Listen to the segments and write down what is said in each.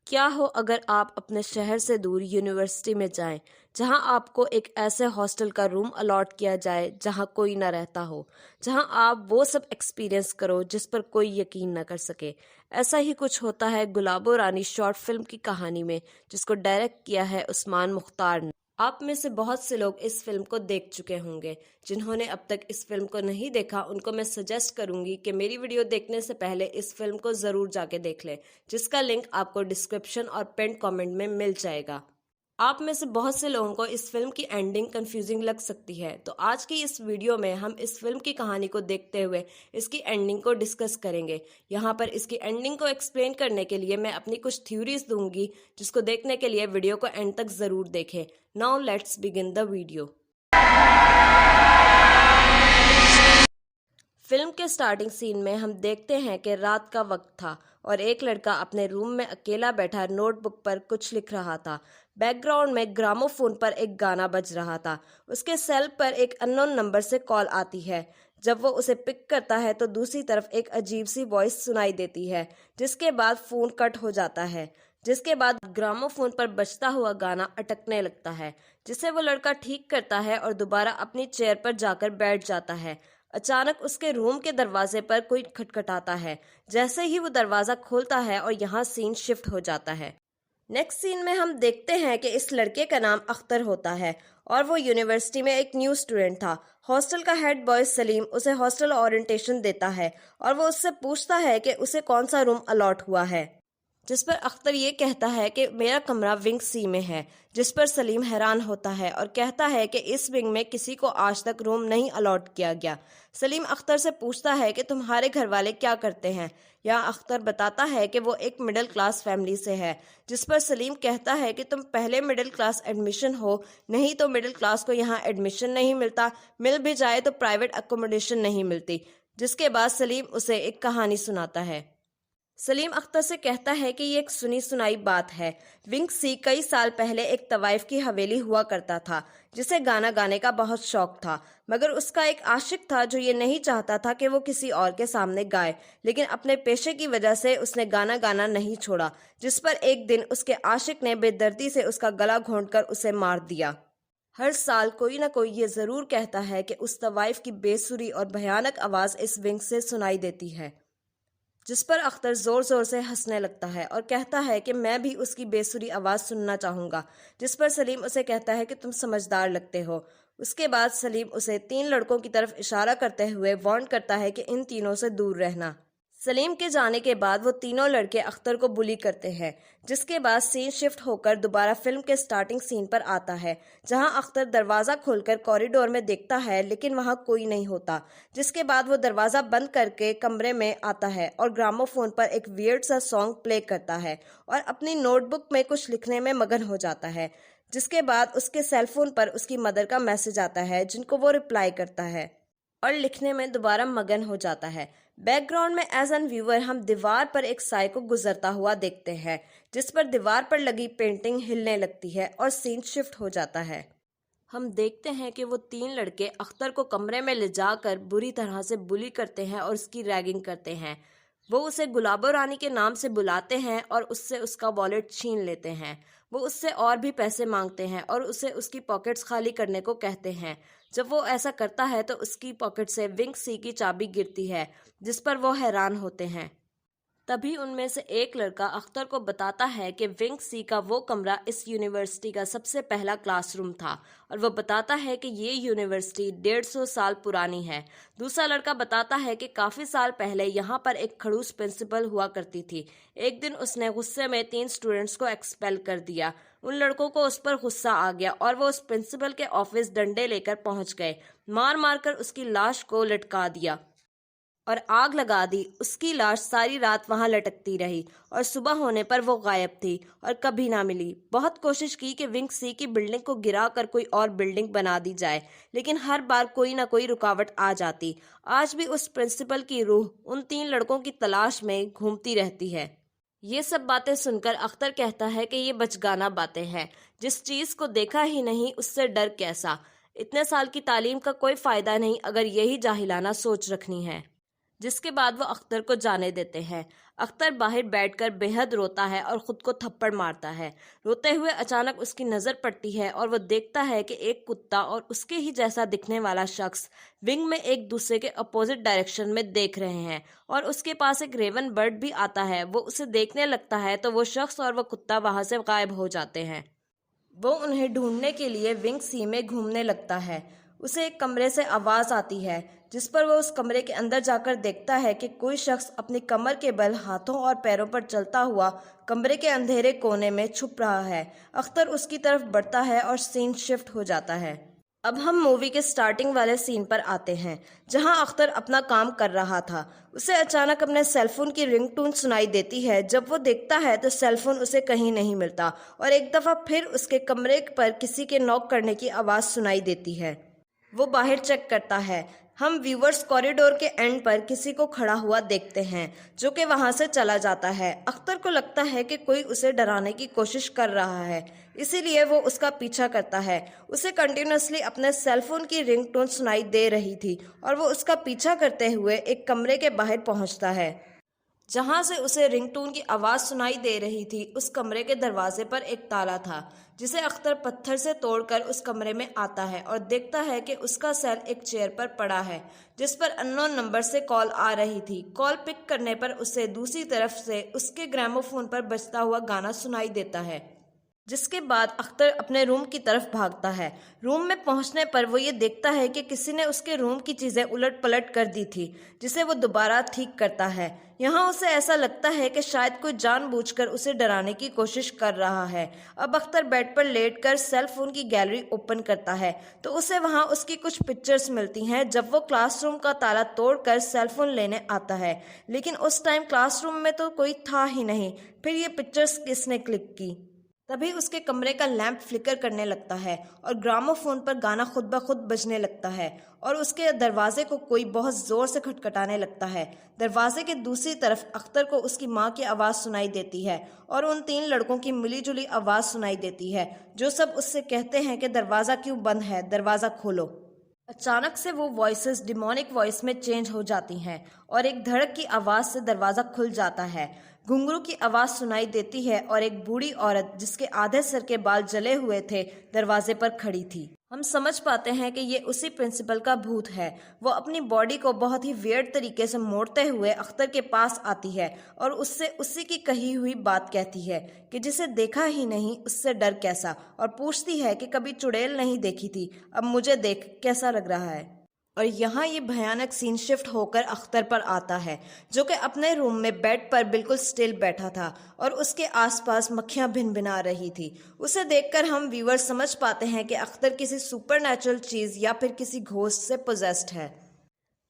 کیا ہو اگر آپ اپنے شہر سے دور یونیورسٹی میں جائیں جہاں آپ کو ایک ایسے ہاسٹل کا روم الاٹ کیا جائے جہاں کوئی نہ رہتا ہو، جہاں آپ وہ سب ایکسپیرینس کرو جس پر کوئی یقین نہ کر سکے۔ ایسا ہی کچھ ہوتا ہے گلابو رانی شارٹ فلم کی کہانی میں، جس کو ڈائریکٹ کیا ہے عثمان مختار نے۔ آپ میں سے بہت سے لوگ اس فلم کو دیکھ چکے ہوں گے۔ جنہوں نے اب تک اس فلم کو نہیں دیکھا ان کو میں سجیسٹ کروں گی کہ میری ویڈیو دیکھنے سے پہلے اس فلم کو ضرور جا کے دیکھ لیں، جس کا لنک آپ کو ڈسکرپشن اور پینڈ کامنٹ میں مل جائے گا۔ آپ میں سے بہت سے لوگوں کو اس فلم کی اینڈنگ کنفیوزنگ لگ سکتی ہے، تو آج کی اس ویڈیو میں ہم اس فلم کی کہانی کو دیکھتے ہوئے اس کی اینڈنگ کو ڈسکس کریں گے۔ یہاں پر اس کی اینڈنگ کو ایکسپلین کرنے کے لیے میں اپنی کچھ تھیوریز دوں گی، جس کو دیکھنے کے لیے ویڈیو کو اینڈ تک ضرور دیکھیں۔ Now let's begin the video۔ Film کے سٹارٹنگ سین میں ہم دیکھتے ہیں کہ رات کا وقت تھا اور ایک لڑکا اپنے روم میں اکیلا بیٹھا نوٹ بک پر کچھ لکھ رہا تھا۔ بیک گراؤنڈ میں گرامو فون پر ایک گانا بج رہا تھا۔ اس کے سیل پر ایک ان نون نمبر سے کال آتی ہے۔ جب وہ اسے پک کرتا ہے تو دوسری طرف ایک عجیب سی وائس سنائی دیتی ہے، جس کے بعد فون کٹ ہو جاتا ہے، جس کے بعد گرامو فون پر بجتا ہوا گانا اٹکنے لگتا ہے، جسے وہ لڑکا ٹھیک کرتا ہے اور دوبارہ اپنی چیئر پر جا کر بیٹھ جاتا ہے۔ اچانک اس کے روم کے دروازے پر کوئی کھٹکھٹاتا ہے۔ جیسے ہی وہ دروازہ کھولتا ہے اور یہاں سین شفٹ ہو جاتا ہے۔ نیکسٹ سین میں ہم دیکھتے ہیں کہ اس لڑکے کا نام اختر ہوتا ہے اور وہ یونیورسٹی میں ایک نیو اسٹوڈنٹ تھا۔ ہاسٹل کا ہیڈ بوائے سلیم اسے ہاسٹل اورینٹیشن دیتا ہے اور وہ اس سے پوچھتا ہے کہ اسے کون سا روم الاٹ ہوا ہے، جس پر اختر یہ کہتا ہے کہ میرا کمرہ ونگ سی میں ہے، جس پر سلیم حیران ہوتا ہے اور کہتا ہے کہ اس ونگ میں کسی کو آج تک روم نہیں الاٹ کیا گیا۔ سلیم اختر سے پوچھتا ہے کہ تمہارے گھر والے کیا کرتے ہیں۔ یہاں اختر بتاتا ہے کہ وہ ایک مڈل کلاس فیملی سے ہے، جس پر سلیم کہتا ہے کہ تم پہلے مڈل کلاس ایڈمیشن ہو، نہیں تو مڈل کلاس کو یہاں ایڈمیشن نہیں ملتا، مل بھی جائے تو پرائیویٹ اکوموڈیشن نہیں ملتی۔ جس کے بعد سلیم اسے ایک کہانی سناتا ہے۔ سلیم اختر سے کہتا ہے کہ یہ ایک سنی سنائی بات ہے۔ ونگ سی کئی سال پہلے ایک طوائف کی حویلی ہوا کرتا تھا، جسے گانا گانے کا بہت شوق تھا، مگر اس کا ایک عاشق تھا جو یہ نہیں چاہتا تھا کہ وہ کسی اور کے سامنے گائے، لیکن اپنے پیشے کی وجہ سے اس نے گانا گانا نہیں چھوڑا، جس پر ایک دن اس کے عاشق نے بے دردی سے اس کا گلا گھونٹ کر اسے مار دیا۔ ہر سال کوئی نہ کوئی یہ ضرور کہتا ہے کہ اس طوائف کی بے سری اور بھیانک آواز اس ونگ سے سنائی دیتی ہے، جس پر اختر زور زور سے ہنسنے لگتا ہے اور کہتا ہے کہ میں بھی اس کی بے سری آواز سننا چاہوں گا، جس پر سلیم اسے کہتا ہے کہ تم سمجھدار لگتے ہو۔ اس کے بعد سلیم اسے 3 لڑکوں کی طرف اشارہ کرتے ہوئے وارن کرتا ہے کہ ان تینوں سے دور رہنا۔ سلیم کے جانے کے بعد وہ تینوں لڑکے اختر کو بلی کرتے ہیں، جس کے بعد سین شفٹ ہو کر دوبارہ فلم کے سٹارٹنگ سین پر آتا ہے، جہاں اختر دروازہ کھول کر کوریڈور میں دیکھتا ہے لیکن وہاں کوئی نہیں ہوتا، جس کے بعد وہ دروازہ بند کر کے کمرے میں آتا ہے اور گرامو فون پر ایک ویئرڈ سا سانگ پلے کرتا ہے اور اپنی نوٹ بک میں کچھ لکھنے میں مگن ہو جاتا ہے، جس کے بعد اس کے سیل فون پر اس کی مدر کا میسج آتا ہے، جن کو وہ رپلائی کرتا ہے اور لکھنے میں دوبارہ مگن ہو جاتا ہے۔ بیک گراؤنڈ میں ایز این ویور ہم دیوار پر ایک سائے کو گزرتا ہوا دیکھتے ہیں، جس پر دیوار پر لگی پینٹنگ ہلنے لگتی ہے اور سین شفٹ ہو جاتا ہے۔ ہم دیکھتے ہیں کہ وہ 3 لڑکے اختر کو کمرے میں لے جا کر بری طرح سے بلی کرتے ہیں اور اس کی ریگنگ کرتے ہیں۔ وہ اسے گلابو رانی کے نام سے بلاتے ہیں اور اس سے اس کا والیٹ چھین لیتے ہیں۔ وہ اس سے اور بھی پیسے مانگتے ہیں اور اسے اس کی پاکٹس خالی کرنے کو کہتے ہیں۔ جب وہ ایسا کرتا ہے تو اس کی پاکٹ سے ونگ سی کی چابی گرتی ہے، جس پر وہ حیران ہوتے ہیں۔ تبھی ان میں سے ایک لڑکا اختر کو بتاتا ہے کہ ونگ سی کا وہ کمرہ اس یونیورسٹی کا سب سے پہلا کلاس روم تھا اور وہ بتاتا ہے کہ یہ یونیورسٹی 150 سال پرانی ہے۔ دوسرا لڑکا بتاتا ہے کہ کافی سال پہلے یہاں پر ایک کھڑوس پرنسپل ہوا کرتی تھی۔ ایک دن اس نے غصے میں 3 اسٹوڈنٹس کو ایکسپیل کر دیا۔ ان لڑکوں کو اس پر غصہ آ گیا اور وہ اس پرنسپل کے آفس ڈنڈے لے کر پہنچ گئے، مار مار کر اس کی لاش کو لٹکا دیا اور آگ لگا دی۔ اس کی لاش ساری رات وہاں لٹکتی رہی اور صبح ہونے پر وہ غائب تھی اور کبھی نہ ملی۔ بہت کوشش کی کہ ونگ سی کی بلڈنگ کو گرا کر کوئی اور بلڈنگ بنا دی جائے، لیکن ہر بار کوئی نہ کوئی رکاوٹ آ جاتی۔ آج بھی اس پرنسپل کی روح ان 3 لڑکوں کی تلاش میں گھومتی رہتی ہے۔ یہ سب باتیں سن کر اختر کہتا ہے کہ یہ بچگانہ باتیں ہیں، جس چیز کو دیکھا ہی نہیں اس سے ڈر کیسا۔ اتنے سال کی تعلیم کا کوئی فائدہ نہیں اگر یہی جاہلانہ سوچ رکھنی ہے۔ جس کے بعد وہ اختر کو جانے دیتے ہیں۔ اختر باہر بیٹھ کر بے حد روتا ہے اور خود کو تھپڑ مارتا ہے۔ روتے ہوئے اچانک اس کی نظر پڑتی ہے اور وہ دیکھتا ہے کہ ایک کتا اور اس کے ہی جیسا دکھنے والا شخص ونگ میں ایک دوسرے کے اپوزٹ ڈائریکشن میں دیکھ رہے ہیں، اور اس کے پاس ایک ریون برڈ بھی آتا ہے۔ وہ اسے دیکھنے لگتا ہے تو وہ شخص اور وہ کتا وہاں سے غائب ہو جاتے ہیں۔ وہ انہیں ڈھونڈنے کے لیے ونگ سی میں گھومنے لگتا ہے۔ اسے ایک کمرے سے آواز آتی ہے، جس پر وہ اس کمرے کے اندر جا کر دیکھتا ہے کہ کوئی شخص اپنی کمر کے بل ہاتھوں اور پیروں پر چلتا ہوا کمرے کے اندھیرے کونے میں چھپ رہا ہے۔ اختر اس کی طرف بڑھتا ہے اور سین شفٹ ہو جاتا ہے۔ اب ہم مووی کے سٹارٹنگ والے سین پر آتے ہیں، جہاں اختر اپنا کام کر رہا تھا۔ اسے اچانک اپنے سیل فون کی رنگ ٹون سنائی دیتی ہے۔ جب وہ دیکھتا ہے تو سیل فون اسے کہیں نہیں ملتا، اور ایک دفعہ پھر اس کے کمرے پر کسی کے ناک کرنے کی آواز سنائی دیتی ہے۔ وہ باہر چیک کرتا ہے۔ ہم ویورز کوریڈور کے اینڈ پر کسی کو کھڑا ہوا دیکھتے ہیں، جو کہ وہاں سے چلا جاتا ہے۔ اختر کو لگتا ہے کہ کوئی اسے ڈرانے کی کوشش کر رہا ہے، اسی لیے وہ اس کا پیچھا کرتا ہے۔ اسے کنٹینیوسلی اپنے سیل فون کی رنگ ٹون سنائی دے رہی تھی، اور وہ اس کا پیچھا کرتے ہوئے ایک کمرے کے باہر پہنچتا ہے۔ جہاں سے اسے رنگ ٹون کی آواز سنائی دے رہی تھی، اس کمرے کے دروازے پر ایک تالا تھا، جسے اختر پتھر سے توڑ کر اس کمرے میں آتا ہے اور دیکھتا ہے کہ اس کا سیل ایک چیئر پر پڑا ہے، جس پر ان نون نمبر سے کال آ رہی تھی۔ کال پک کرنے پر اسے دوسری طرف سے اس کے گرامو فون پر بجتا ہوا گانا سنائی دیتا ہے، جس کے بعد اختر اپنے روم کی طرف بھاگتا ہے۔ روم میں پہنچنے پر وہ یہ دیکھتا ہے کہ کسی نے اس کے روم کی چیزیں الٹ پلٹ کر دی تھی، جسے وہ دوبارہ ٹھیک کرتا ہے۔ یہاں اسے ایسا لگتا ہے کہ شاید کوئی جان بوجھ کر اسے ڈرانے کی کوشش کر رہا ہے۔ اب اختر بیڈ پر لیٹ کر سیل فون کی گیلری اوپن کرتا ہے تو اسے وہاں اس کی کچھ پکچرز ملتی ہیں۔ جب وہ کلاس روم کا تالا توڑ کر سیل فون لینے آتا ہے، لیکن اس ٹائم کلاس روم میں تو کوئی تھا ہی نہیں۔ پھر یہ پکچرز کس نے کلک کی؟ تبھی اس کے کمرے کا لیمپ فلکر کرنے لگتا ہے اور گرامو فون پر گانا خود بخود بجنے لگتا ہے، اور اس کے دروازے کو کوئی بہت زور سے کھٹکھٹانے لگتا ہے۔ دروازے کے دوسری طرف اختر کو اس کی ماں کی آواز سنائی دیتی ہے، اور ان 3 لڑکوں کی ملی جلی آواز سنائی دیتی ہے، جو سب اس سے کہتے ہیں کہ دروازہ کیوں بند ہے، دروازہ کھولو۔ اچانک سے وہ وائسز ڈیمونک وائس میں چینج ہو جاتی ہیں، اور ایک دھڑک کی آواز سے دروازہ کھل جاتا ہے۔ گھنگرو کی آواز سنائی دیتی ہے، اور ایک بوڑھی عورت جس کے آدھے سر کے بال جلے ہوئے تھے دروازے پر کھڑی تھی۔ ہم سمجھ پاتے ہیں کہ یہ اسی پرنسپل کا بھوت ہے۔ وہ اپنی باڈی کو بہت ہی ویئرڈ طریقے سے موڑتے ہوئے اختر کے پاس آتی ہے، اور اس سے اسی کی کہی ہوئی بات کہتی ہے کہ جسے دیکھا ہی نہیں اس سے ڈر کیسا، اور پوچھتی ہے کہ کبھی چڑیل نہیں دیکھی تھی، اب مجھے دیکھ کیسا لگ رہا ہے۔ اور یہاں یہ بھیانک سین شفٹ ہو کر اختر پر آتا ہے، جو کہ اپنے روم میں بیڈ پر بالکل سٹل بیٹھا تھا، اور اس کے آس پاس مکھیاں بھن بھنا رہی تھی۔ اسے دیکھ کر ہم ویور سمجھ پاتے ہیں کہ اختر کسی سپر نیچرل چیز یا پھر کسی گھوسٹ سے پوزیسڈ ہے۔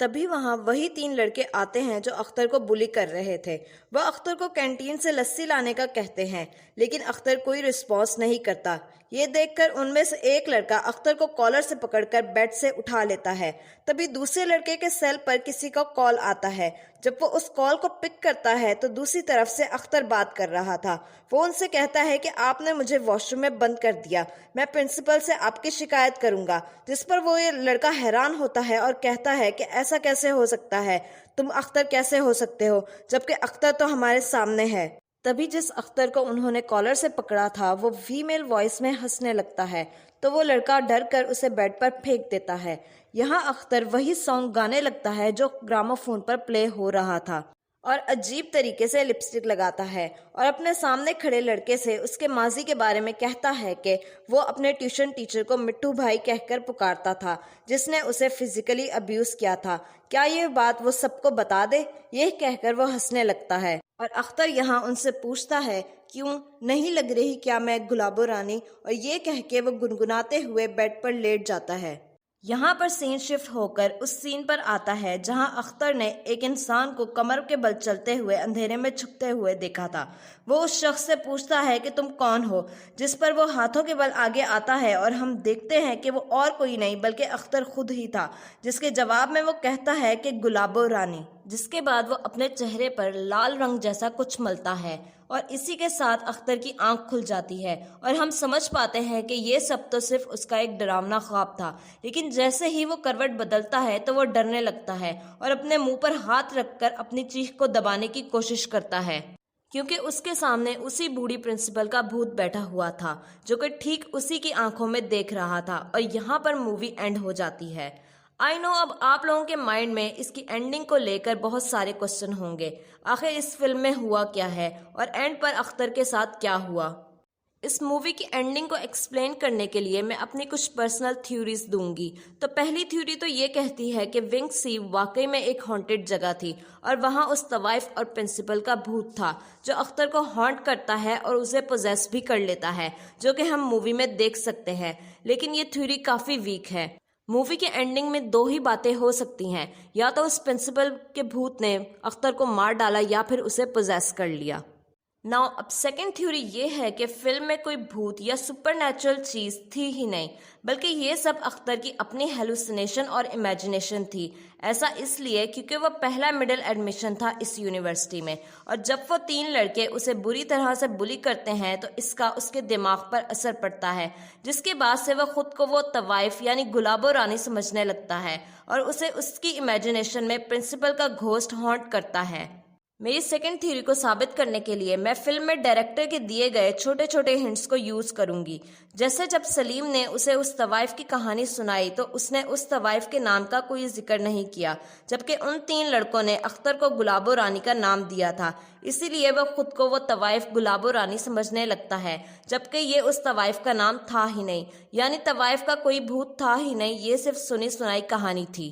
تبھی وہاں وہی 3 لڑکے آتے ہیں جو اختر کو بلی کر رہے تھے۔ وہ اختر کو کینٹین سے لسی لانے کا کہتے ہیں، لیکن اختر کوئی رسپانس نہیں کرتا۔ یہ دیکھ کر ان میں سے ایک لڑکا اختر کو کالر سے پکڑ کر بیڈ سے اٹھا لیتا ہے۔ تبھی دوسرے لڑکے کے سیل پر کسی کا کال آتا ہے۔ جب وہ اس کال کو پک کرتا ہے تو دوسری طرف سے اختر بات کر رہا تھا۔ وہ ان سے کہتا ہے کہ آپ نے مجھے واش روم میں بند کر دیا، میں پرنسپل سے آپ کی شکایت کروں گا۔ جس پر وہ یہ لڑکا حیران ہوتا ہے اور کہتا ہے کہ ایسا کیسے ہو سکتا ہے، تم اختر کیسے ہو سکتے ہو، جبکہ اختر تو ہمارے سامنے ہے۔ تبھی جس اختر کو انہوں نے کالر سے پکڑا تھا وہ فیمیل وائس میں ہنسنے لگتا ہے، تو وہ لڑکا ڈر کر اسے بیڈ پر پھینک دیتا ہے۔ یہاں اختر وہی سانگ گانے لگتا ہے جو گرامو فون پر پلے ہو رہا تھا، اور عجیب طریقے سے لپسٹک لگاتا ہے، اور اپنے سامنے کھڑے لڑکے سے اس کے ماضی کے بارے میں کہتا ہے کہ وہ اپنے ٹیوشن ٹیچر کو مٹھو بھائی کہہ کر پکارتا تھا، جس نے اسے فزیکلی ابیوز کیا تھا، کیا یہ بات وہ سب کو بتا دے؟ یہ کہہ کر وہ ہنسنے لگتا ہے، اور اختر یہاں ان سے پوچھتا ہے کیوں نہیں لگ رہی کیا میں گلابو رانی، اور یہ کہہ کے وہ گنگناتے ہوئے بیڈ پر لیٹ جاتا ہے۔ یہاں پر سین شفٹ ہو کر اس سین پر آتا ہے جہاں اختر نے ایک انسان کو کمر کے بل چلتے ہوئے اندھیرے میں چھپتے ہوئے دیکھا تھا۔ وہ اس شخص سے پوچھتا ہے کہ تم کون ہو، جس پر وہ ہاتھوں کے بل آگے آتا ہے، اور ہم دیکھتے ہیں کہ وہ اور کوئی نہیں بلکہ اختر خود ہی تھا، جس کے جواب میں وہ کہتا ہے کہ گلابو رانی۔ جس کے بعد وہ اپنے چہرے پر لال رنگ جیسا کچھ ملتا ہے اور اسی کے ساتھ اختر کی آنکھ کھل جاتی ہے اور ہم سمجھ پاتے ہیں کہ یہ سب تو صرف اس کا ایک ڈراونا خواب تھا. لیکن جیسے ہی وہ کروٹ بدلتا ہے تو وہ ڈرنے لگتا ہے اور اپنے منہ پر ہاتھ رکھ کر اپنی چیخ کو دبانے کی کوشش کرتا ہے، کیونکہ اس کے سامنے اسی بوڑھی پرنسپل کا بھوت بیٹھا ہوا تھا جو کہ ٹھیک اسی کی آنکھوں میں دیکھ رہا تھا. اور یہاں پر مووی اینڈ ہو جاتی ہے. آئی نو اب آپ لوگوں کے مائنڈ میں اس کی اینڈنگ کو لے کر بہت سارے کوسچن ہوں گے. آخر اس فلم میں ہوا کیا ہے اور اینڈ پر اختر کے ساتھ کیا ہوا؟ اس مووی کی اینڈنگ کو ایکسپلین کرنے کے لیے میں اپنی کچھ پرسنل تھیوریز دوں گی. تو پہلی تھیوری تو یہ کہتی ہے کہ ونگ سی واقعی میں ایک ہانٹڈ جگہ تھی اور وہاں اس طوائف اور پرنسپل کا بھوت تھا جو اختر کو ہانٹ کرتا ہے اور اسے پوزیس بھی کر لیتا ہے، جو کہ ہم مووی میں دیکھ سکتے ہیں. لیکن یہ تھیوری کافی ویک ہے. مووی کے اینڈنگ میں دو ہی باتیں ہو سکتی ہیں، یا تو اس پرنسپل کے بھوت نے اختر کو مار ڈالا یا پھر اسے پوزیس کر لیا. ناؤ اب سیکنڈ تھیوری یہ ہے کہ فلم میں کوئی بھوت یا سپر نیچرل چیز تھی ہی نہیں، بلکہ یہ سب اختر کی اپنی ہیلوسینیشن اور امیجنیشن تھی. ایسا اس لیے کیونکہ وہ پہلا مڈل ایڈمیشن تھا اس یونیورسٹی میں، اور جب وہ 3 لڑکے اسے بری طرح سے بلی کرتے ہیں تو اس کا اس کے دماغ پر اثر پڑتا ہے، جس کے بعد سے وہ خود کو وہ طوائف یعنی گلابو رانی سمجھنے لگتا ہے اور اسے اس کی امیجنیشن میں پرنسپل کا گھوسٹ ہانٹ کرتا ہے. میری سیکنڈ تھیوری کو ثابت کرنے کے لیے میں فلم میں ڈائریکٹر کے دیے گئے چھوٹے چھوٹے ہنٹس کو یوز کروں گی. جیسے جب سلیم نے اسے اس طوائف کی کہانی سنائی تو اس نے اس طوائف کے نام کا کوئی ذکر نہیں کیا، جبکہ ان 3 لڑکوں نے اختر کو گلابو رانی کا نام دیا تھا. اسی لیے وہ خود کو وہ طوائف گلابو رانی سمجھنے لگتا ہے، جبکہ یہ اس طوائف کا نام تھا ہی نہیں، یعنی طوائف کا کوئی بھوت تھا ہی نہیں، یہ صرف سنی سنائی کہانی تھی.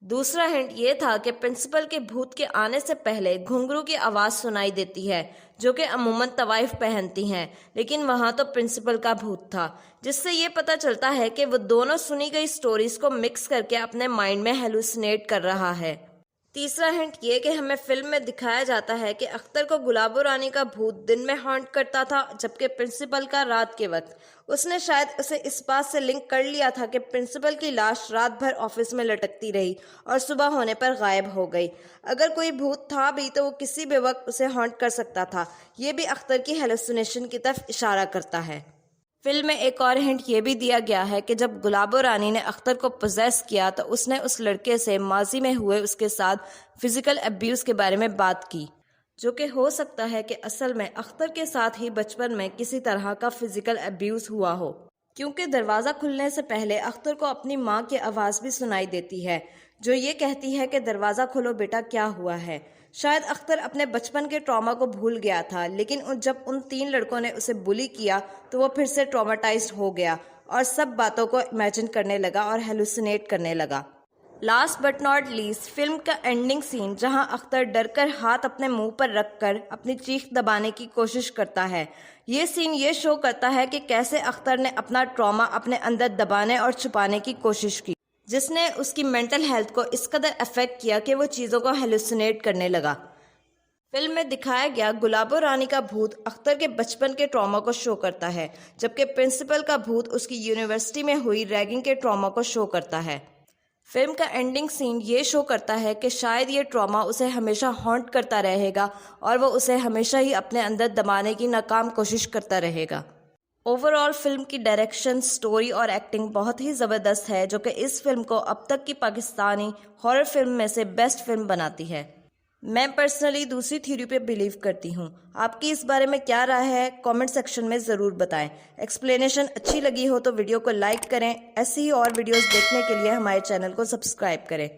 دوسرا ہنٹ یہ تھا کہ پرنسپل کے بھوت کے آنے سے پہلے گھنگرو کی آواز سنائی دیتی ہے جو کہ عموماً طوائف پہنتی ہیں، لیکن وہاں تو پرنسپل کا بھوت تھا، جس سے یہ پتہ چلتا ہے کہ وہ دونوں سنی گئی سٹوریز کو مکس کر کے اپنے مائنڈ میں ہیلوسینیٹ کر رہا ہے. تیسرا ہنٹ یہ کہ ہمیں فلم میں دکھایا جاتا ہے کہ اختر کو گلابو رانی کا بھوت دن میں ہانٹ کرتا تھا، جبکہ پرنسپل کا رات کے وقت. اس نے شاید اسے اس بات سے لنک کر لیا تھا کہ پرنسپل کی لاش رات بھر آفس میں لٹکتی رہی اور صبح ہونے پر غائب ہو گئی. اگر کوئی بھوت تھا بھی تو وہ کسی بھی وقت اسے ہانٹ کر سکتا تھا. یہ بھی اختر کی ہیلوسینیشن کی طرف اشارہ کرتا ہے. فلم میں ایک اور ہنٹ یہ بھی دیا گیا ہے کہ جب گلابو رانی نے اختر کو پوزیس کیا تو اس نے اس لڑکے سے ماضی میں ہوئے اس کے ساتھ فزیکل ابیوز کے بارے میں بات کی، جو کہ ہو سکتا ہے کہ اصل میں اختر کے ساتھ ہی بچپن میں کسی طرح کا فزیکل ابیوز ہوا ہو، کیونکہ دروازہ کھلنے سے پہلے اختر کو اپنی ماں کی آواز بھی سنائی دیتی ہے جو یہ کہتی ہے کہ دروازہ کھولو بیٹا، کیا ہوا ہے. شاید اختر اپنے بچپن کے ٹراما کو بھول گیا تھا، لیکن جب ان 3 لڑکوں نے اسے بلی کیا تو وہ پھر سے ٹراماٹائزڈ ہو گیا اور سب باتوں کو امیجن کرنے لگا اور ہیلوسینیٹ کرنے لگا. Last but not least, film کا اینڈنگ سین جہاں اختر ڈر کر ہاتھ اپنے منہ پر رکھ کر اپنی چیخ دبانے کی کوشش کرتا ہے. یہ سین یہ شو کرتا ہے کہ کیسے اختر نے اپنا ٹراما اپنے اندر دبانے اور چھپانے کی کوشش کی، جس نے اس کی مینٹل ہیلتھ کو اس قدر افیکٹ کیا کہ وہ چیزوں کو ہیلوسینیٹ کرنے لگا. فلم میں دکھایا گیا گلابو رانی کا بھوت اختر کے بچپن کے ٹراما کو شو کرتا ہے، جبکہ پرنسپل کا بھوت اس کی یونیورسٹی میں ہوئی ریگنگ کے ٹراما کو شو کرتا ہے. فلم کا اینڈنگ سین یہ شو کرتا ہے کہ شاید یہ ٹراما اسے ہمیشہ ہانٹ کرتا رہے گا اور وہ اسے ہمیشہ ہی اپنے اندر دبانے کی ناکام کوشش کرتا رہے گا. اوور آل فلم کی ڈائریکشن، سٹوری اور ایکٹنگ بہت ہی زبردست ہے، جو کہ اس فلم کو اب تک کی پاکستانی ہارر فلم میں سے بیسٹ فلم بناتی ہے. میں پرسنلی دوسری تھیوری پہ بلیو کرتی ہوں. آپ کی اس بارے میں کیا رائے ہے؟ کامنٹ سیکشن میں ضرور بتائیں. ایکسپلینیشن اچھی لگی ہو تو ویڈیو کو لائک کریں. ایسی ہی اور ویڈیوز دیکھنے کے لیے ہمارے چینل کو سبسکرائب کریں.